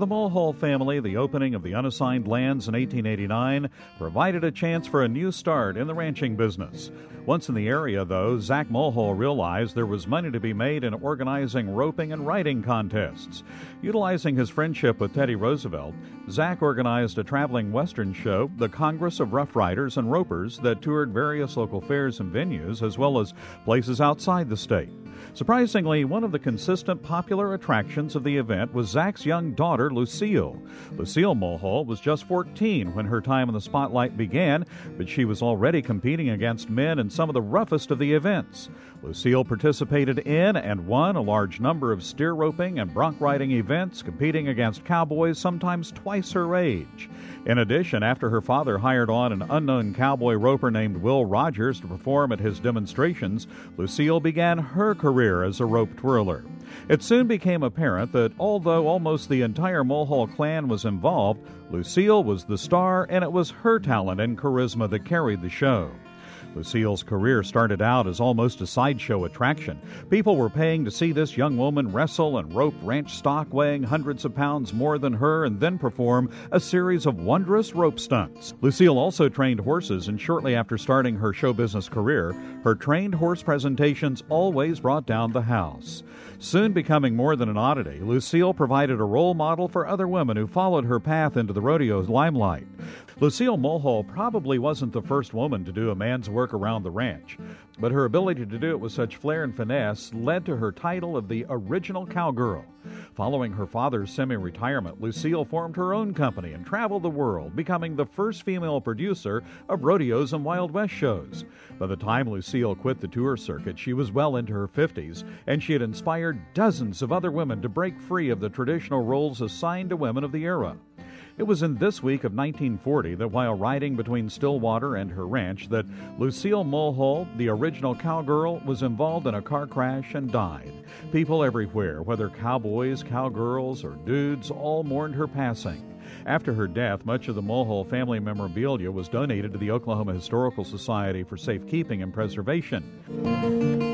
the Mulhall family, the opening of the unassigned lands in 1889 provided a chance for a new start in the ranching business. Once in the area, though, Zach Mulhall realized there was money to be made in organizing roping and riding contests. Utilizing his friendship with Teddy Roosevelt, Zach organized a traveling Western show, the Congress of Rough Riders and Ropers, that toured various local fairs and venues, as well as places outside the state. Surprisingly, one of the consistent popular attractions of the event was Zach's young daughter, Lucille. Lucille Mulhall was just 14 when her time in the spotlight began, but she was already competing against men in some of the roughest of the events. Lucille participated in and won a large number of steer roping and bronc riding events, competing against cowboys sometimes twice her age. In addition, after her father hired on an unknown cowboy roper named Will Rogers to perform at his demonstrations, Lucille began her career as a rope twirler. It soon became apparent that although almost the entire Mulhall clan was involved, Lucille was the star, and it was her talent and charisma that carried the show. Lucille's career started out as almost a sideshow attraction. People were paying to see this young woman wrestle and rope ranch stock weighing hundreds of pounds more than her and then perform a series of wondrous rope stunts. Lucille also trained horses, and shortly after starting her show business career, her trained horse presentations always brought down the house. Soon becoming more than an oddity, Lucille provided a role model for other women who followed her path into the rodeo's limelight. Lucille Mulhall probably wasn't the first woman to do a man's work around the ranch, but her ability to do it with such flair and finesse led to her title of the original cowgirl. Following her father's semi-retirement, Lucille formed her own company and traveled the world, becoming the first female producer of rodeos and Wild West shows. By the time Lucille quit the tour circuit, she was well into her 50s, and she had inspired dozens of other women to break free of the traditional roles assigned to women of the era. It was in this week of 1940 that while riding between Stillwater and her ranch that Lucille Mulhall, the original cowgirl, was involved in a car crash and died. People everywhere, whether cowboys, cowgirls, or dudes, all mourned her passing. After her death, much of the Mulhall family memorabilia was donated to the Oklahoma Historical Society for safekeeping and preservation.